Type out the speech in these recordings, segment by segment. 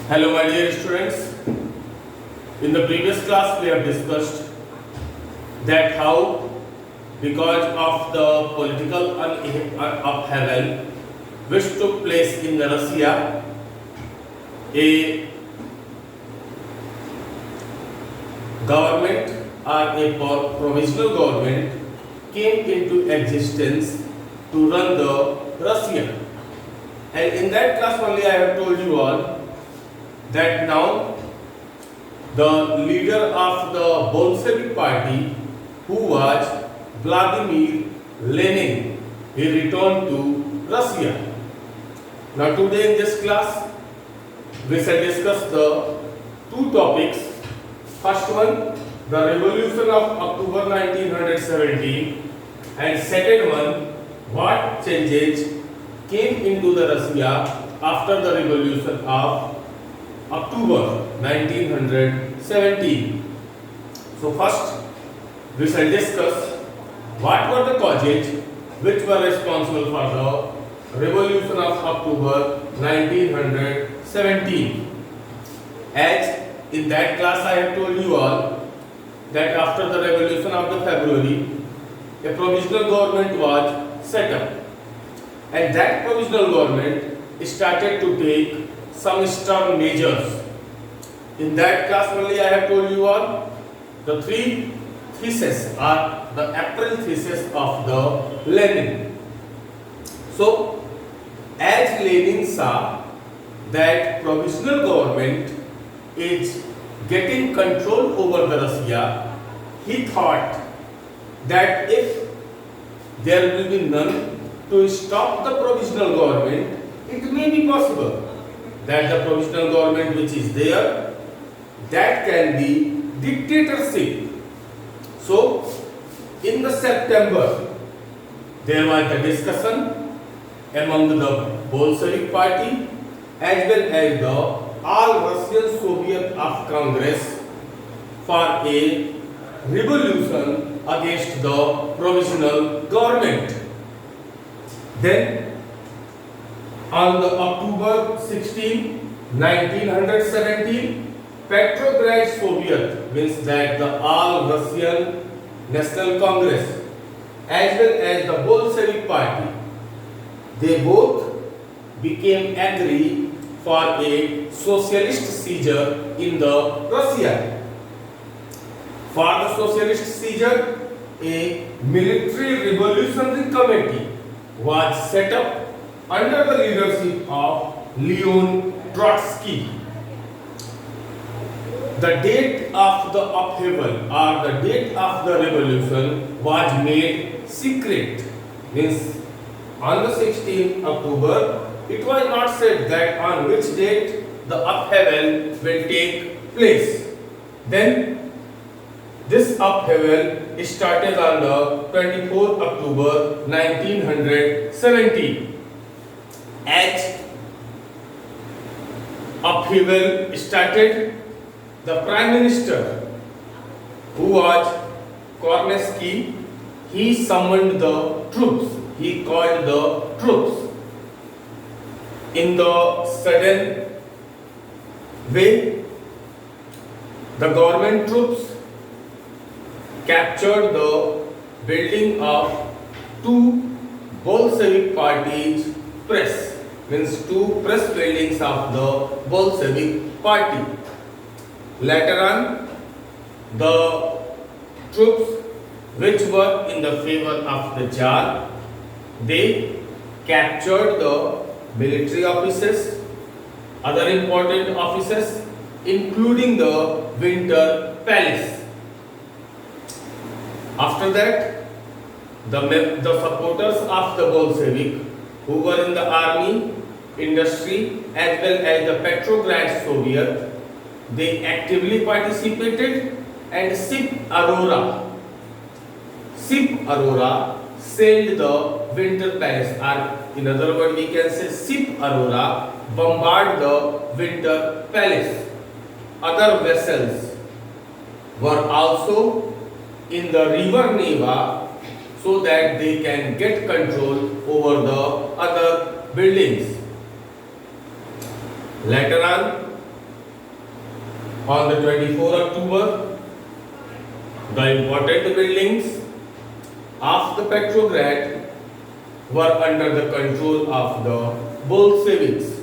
Hello my dear students. In the previous class we have discussed that how because of the political upheaval which took place in Russia, a government or a provisional government came into existence to run the Russia. And in that class only I have told you all that now the leader of the Bolshevik party, who was Vladimir Lenin, he returned to Russia. Now today in this class we shall discuss the two topics. First one, the revolution of October 1917, and second one, what changes came into the Russia after the revolution of October 1917. So first we shall discuss what were the causes which were responsible for the revolution of October 1917. As in that class I have told you all that after the revolution of the February, a provisional government was set up, and that provisional government started to take some stern measures. In that class only I have told you all the three theses are the April thesis of the Lenin. So as Lenin saw that provisional government is getting control over the Russia, he thought that if there will be none to stop the provisional government, it may be possible that the provisional government which is there, that can be dictatorship. So in the September there was the discussion among the Bolshevik party as well as the All Russian Soviet of Congress for a revolution against the provisional government. Then on the October 16, 1917, Petrograd Soviet, means that the All Russian National Congress as well as the Bolshevik party, they both became agree for a socialist seizure in the Russia. For the socialist seizure, a military revolutionary committee was set up under the leadership of Leon Trotsky. The date of the upheaval or the date of the revolution was made secret. Means on the 16th October, it was not said that on which date the upheaval will take place. Then this upheaval started on the 24th October 1917. As upheaval started, the Prime Minister, who was Kornesky, he summoned the troops. He called the troops. In the sudden way, the government troops captured the building of two Bolshevik parties' press, means two press buildings of the Bolshevik party. Later on, the troops which were in the favor of the Tsar, they captured the military officers, other important officers, including the Winter Palace. After that, the supporters of the Bolshevik, who were in the army, industry, as well as the Petrograd Soviet, they actively participated, and Sip Arora sailed the Winter Palace, or in other words we can say Sip Arora bombarded the Winter Palace. Other vessels were also in the river Neva so that they can get control over the other buildings. Later on the 24 October, the important buildings of the Petrograd were under the control of the Bolsheviks.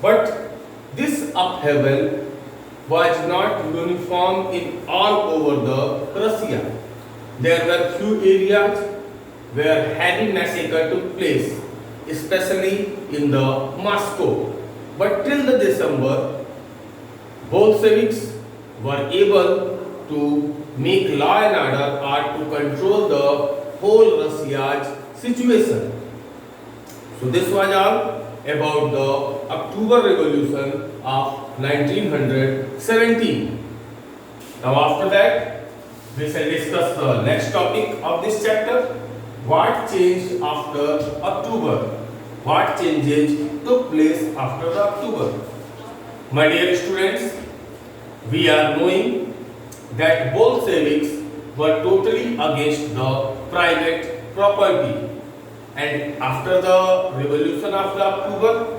But this upheaval was not uniform in all over the Russia. There were few areas where heavy massacre took place, especially in the Moscow. But till the December, Bolsheviks were able to make law and order or to control the whole Russia's situation. So this was all about the October Revolution of 1917. Now after that, we shall discuss the next topic of this chapter. What changed after October? What changes took place after the October? My dear students, we are knowing that Bolsheviks were totally against the private property, and after the revolution of the October,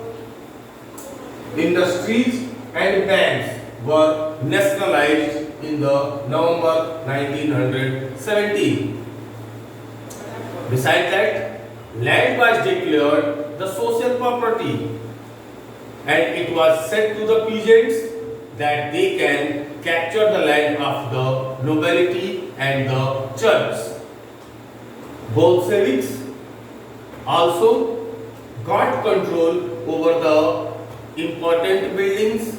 industries and banks were nationalized in the November 1917. Besides that, land was declared the social property, and it was said to the peasants that they can capture the land of the nobility and the church. Bolsheviks also got control over the important buildings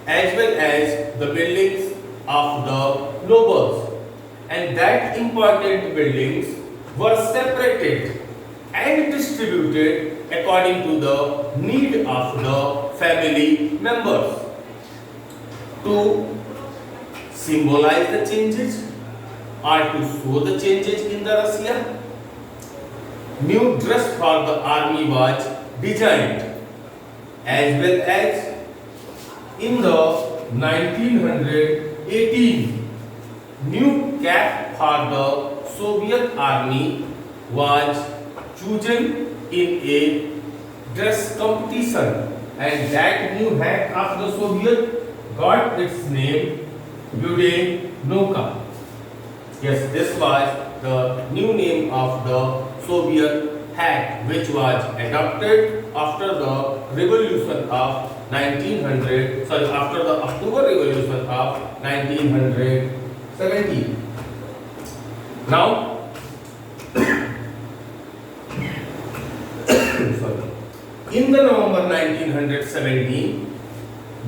as well as the buildings of the nobles, and that important buildings were separated and distributed according to the need of the family members. To symbolize the changes or to show the changes in the Russia, new dress for the army was designed, as well as in the 1918 new cap for the Soviet army was chosen in a dress competition, and that new hat of the Soviet got its name Budennovka. Yes, this was the new name of the Soviet hat, which was adopted after the revolution of after the October Revolution of 1917. Now, in the November 1917,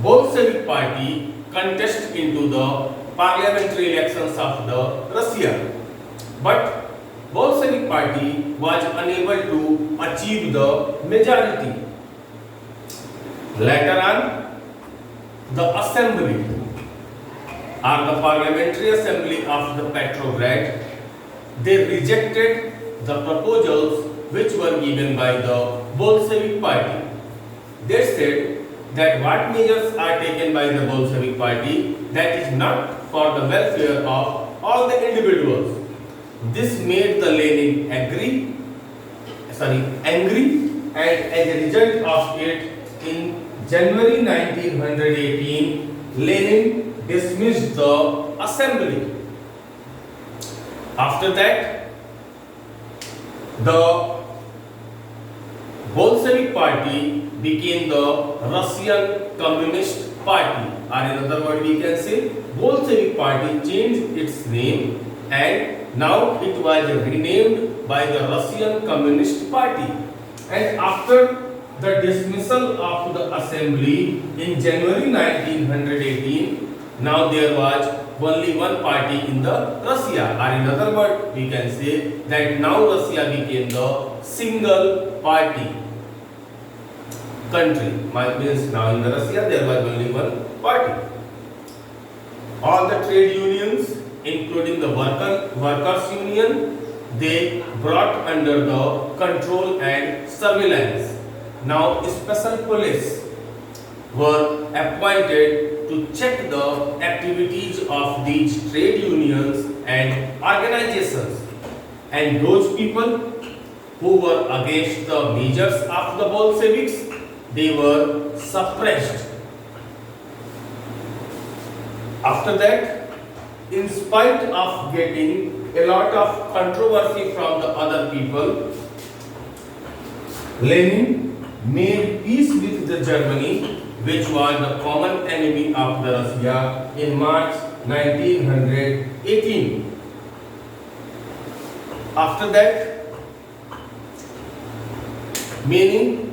Bolshevik party contested into the parliamentary elections of the Russia, but Bolshevik party was unable to achieve the majority. Later on, the assembly or the parliamentary assembly of the Petrograd, they rejected the proposals which were given by the Bolshevik party. They said that what measures are taken by the Bolshevik party, that is not for the welfare of all the individuals. This made the Lenin angry, and as a result of it, in January 1918, Lenin dismissed the assembly. After that, the Bolshevik party became the Russian Communist Party, or in other words we can say Bolshevik party changed its name and now it was renamed by the Russian Communist Party. And after the dismissal of the assembly in January 1918, now there was only one party in the Russia, or in other words we can say that now Russia became the single party country. Means now in the Russia there was only one party. All the trade unions, including the workers union, they brought under the control and surveillance. Now special police were appointed to check the activities of these trade unions and organizations, and those people who were against the measures of the Bolsheviks, they were suppressed. After that, in spite of getting a lot of controversy from the other people, Lenin made peace with the Germany, which was the common enemy of the Russia, in March 1918. After that, many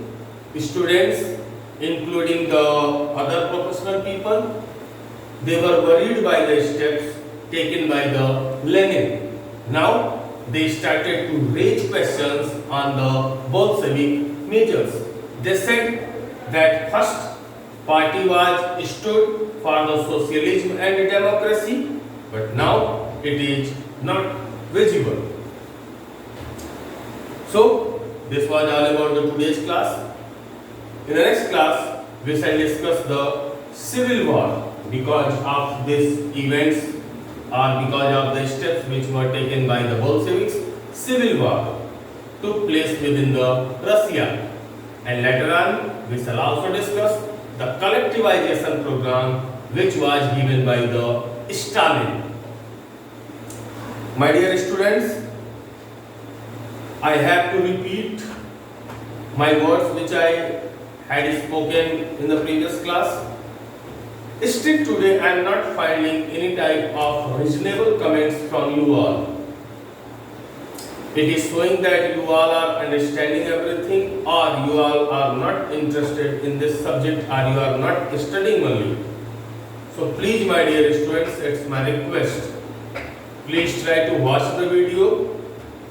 students, including the other professional people, they were worried by the steps taken by the Lenin. Now they started to raise questions on the Bolshevik measures. They said that first party was stood for the socialism and democracy, but now it is not visible. So this was all about the today's class. In the next class, we shall discuss the Civil War because of these events or because of the steps which were taken by the Bolsheviks. Civil War took place within the Russia, and later on we shall also discuss the collectivization program which was given by the Stalin. My dear students, I have to repeat my words which I had spoken in the previous class. Still today I am not finding any type of reasonable comments from you all. It is showing that you all are understanding everything, or you all are not interested in this subject, or you are not studying only. So please, my dear students, it's my request. Please try to watch the video,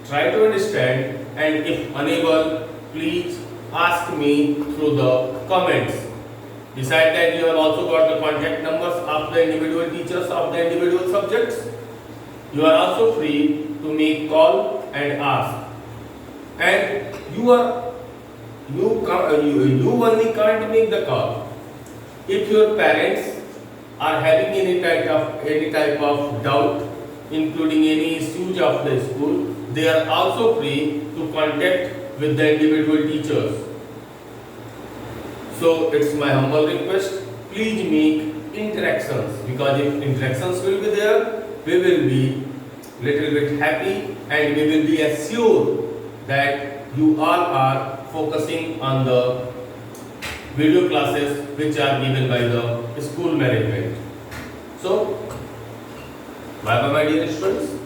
try to understand, and if unable, please ask me through the comments. Besides that, you have also got the contact numbers of the individual teachers of the individual subjects. You are also free to make call and ask. And you only can't make the call. If your parents are having any type of doubt, including any issues of the school, they are also free to contact with the individual teachers. So it's my humble request, please make interactions, because if interactions will be there, we will be little bit happy and we will be assured that you all are focusing on the video classes which are given by the school management. So, bye bye my dear students.